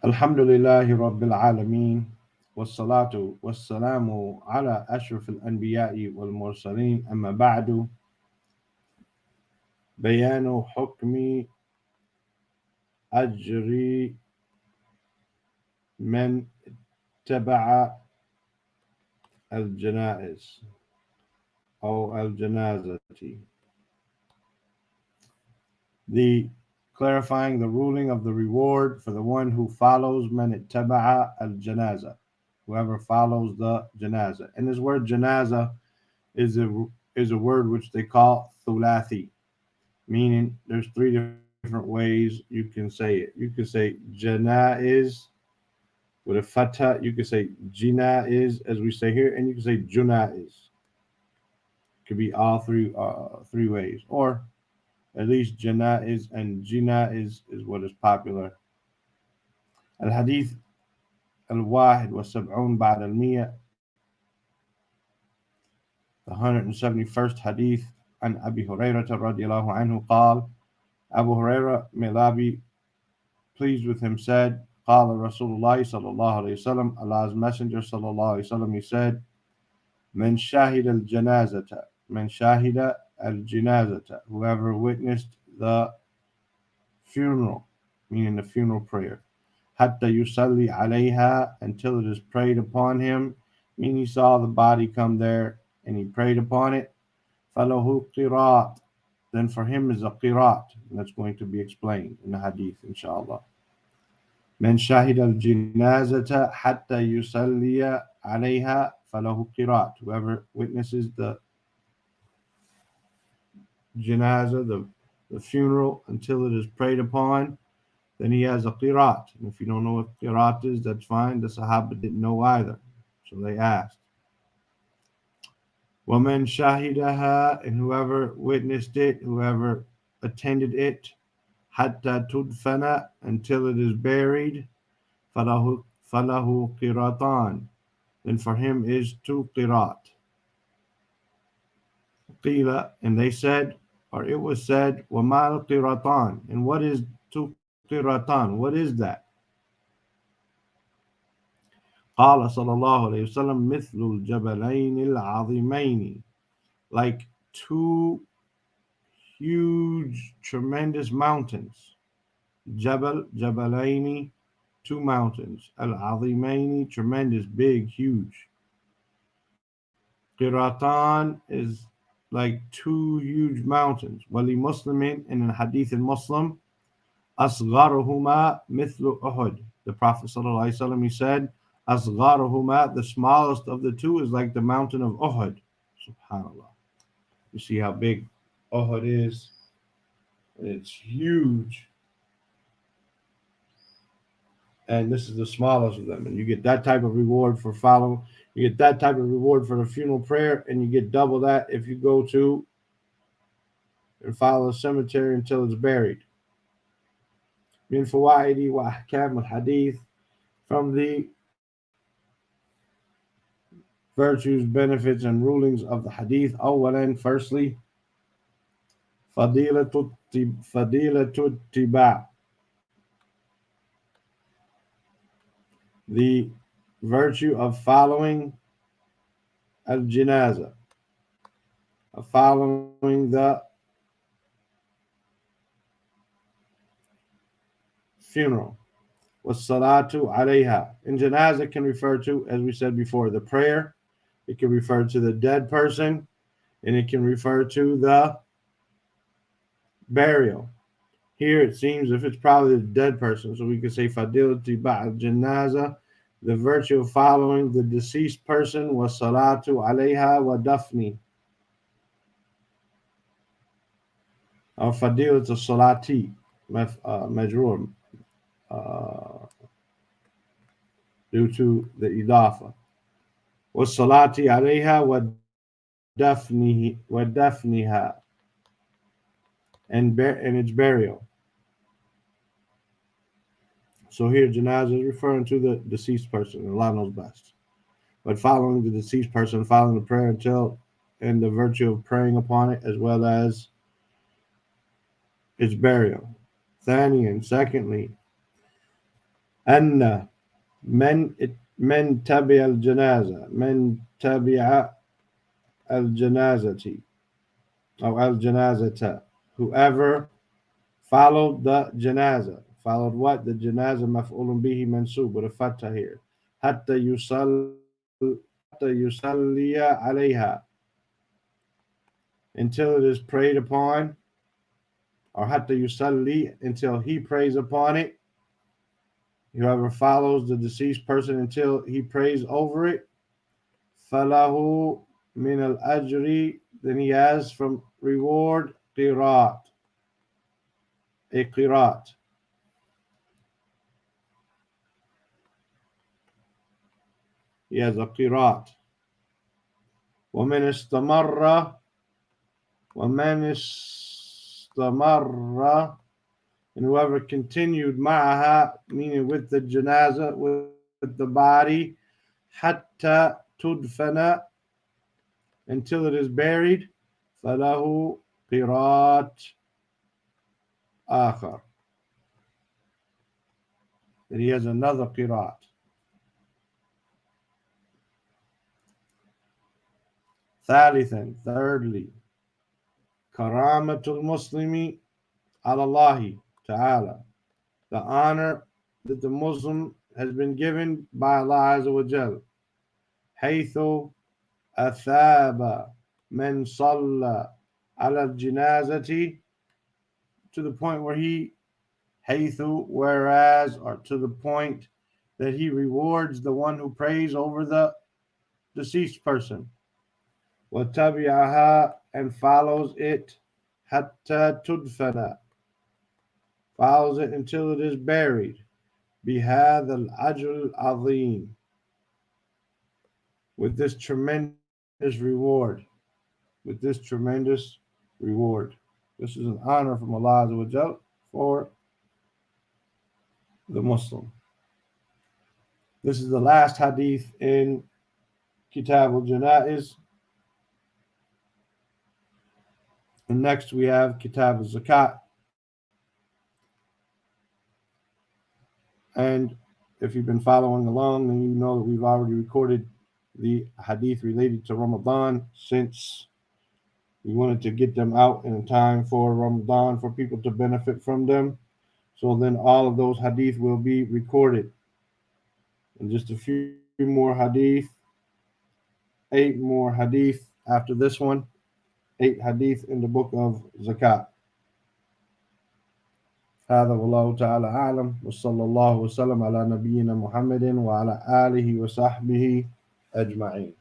Alhamdulillahi Rabbil Alameen. والصلاة والسلام على أشرف الأنبياء والمرسلين أما بعد بيان حكم أجر من تبع الجنائز أو الجنازة. The clarifying the ruling of the reward for the one who follows man ittaba'a al-janaza, whoever follows the janaza. And this word janaza is a word which they call thulathi, meaning there's three different ways you can say it. You can say janaiz with a fatha, you can say jinaiz as we say here, and you can say junaiz. It could be all three ways, or at least janaiz and jinaiz is what is popular. الحديث الواحد والسبعون بعد المية, the 171st hadith, عن أبي هريرة رضي الله عنه قال, Abu Huraira, may Allah be pleased with him, said, قال رسول الله صلى الله عليه وسلم, Allah's Messenger صلى الله عليه وسلم, he said, من شاهد الجنازة, من شاهد الجنازة, whoever witnessed the funeral, meaning the funeral prayer, حتى يصلي عليها, until it is prayed upon him, meaning he saw the body come there and he prayed upon it, فله قراء, then for him is a qirat, and that's going to be explained in the hadith, inshallah. من شهد الجنازة حتى يصلي عليها فله قراء, whoever witnesses the janaza, the funeral, until it is prayed upon, then he has a qirat. And if you don't know what qirat is, that's fine. The Sahaba didn't know either, so they asked. وَمَنْ شَهِدَهَا, and whoever witnessed it, whoever attended it, حَتَّى تُدْفَنَ, until it is buried, فَلَهُ قِرَاطَان, then for him is two qirat. قِيلَ, and they said, or it was said, وَمَا الْقِرَاطَان, and what is two qiratan? What is that? قال صلى الله عليه وسلم مثل الجبلين العظيمين, like two huge, tremendous mountains. Jabalaini, two mountains. Al-Azimaini, tremendous, big, huge. Qiratan is like two huge mountains. Wali Muslimin, in a hadith in Muslim, Asgharuhuma mithlu Uhud. The Prophet ﷺ, he said, Asgharuhuma, the smallest of the two, is like the mountain of Uhud. Subhanallah. You see how big Uhud is? It's huge. And this is the smallest of them. And you get that type of reward for following. You get that type of reward for the funeral prayer, and you get double that if you go to and follow the cemetery until it's buried. Min fawaidi wa ahkam al-hadith, from the virtues, benefits, and rulings of the hadith. Awalan, firstly, fadilatul tiba, the virtue of following al-janaza, of following the funeral. Was salatu alayha. And janaza can refer to, as we said before, the prayer. It can refer to the dead person, and it can refer to the burial. Here it seems if it's probably the dead person, so we could say fadilati ba'al janaza, the virtue of following the deceased person, was salatu alayha wa dafni, or fadilat salati, majrur, due to the idafa. Was salati alayha wa dafniha, and its burial. So here janazah is referring to the deceased person, and Allah knows best. But following the deceased person, following the prayer until, and the virtue of praying upon it, as well as its burial. Thani, and secondly, أن من من تبع الجنازة من تبع الجنازة أو الجنازة whoever followed the janaza. Followed what? The janaza مفعول به منصوب with a fatha here. حتى يصلي عليها, until it is prayed upon, or حتى يصلي, until he prays upon it. Whoever follows the deceased person until he prays over it, فله من الأجر, then he has from reward قيرات, a قيرات. He has a قيرات. ومن استمر, and whoever continued معها, meaning with the janaza, with the body, حتى تدفن, until it is buried, فله قيرات آخر, that he has another قيرات. ثالثا, thirdly, كرامة المسلم على الله تعالى, the honor that the Muslim has been given by Allah Azza wa Jal, حيث أثاب من صلى على الجنازة, to the point where he, حيث, whereas, or to the point that he rewards the one who prays over the deceased person. وَتَبِعَهَا, and follows it, حَتَّى تُدْفَنَ, follows it until it is buried, بِهَذَا الْأَجْرِ الْعَظِيمِ, with this tremendous reward, with this tremendous reward. This is an honor from Allah Azza wa Jal for the Muslim. This is the last hadith in Kitab al-Janaiz. And next we have Kitab al-Zakat. And if you've been following along, then you know that we've already recorded the hadith related to Ramadan, since we wanted to get them out in time for Ramadan for people to benefit from them. So then all of those hadith will be recorded. And just a few more hadith, 8 more hadith after this one, 8 hadith in the book of Zakat. هذا والله تعالى أعلم وصلى الله وسلم على نبينا محمد وعلى آله وصحبه أجمعين.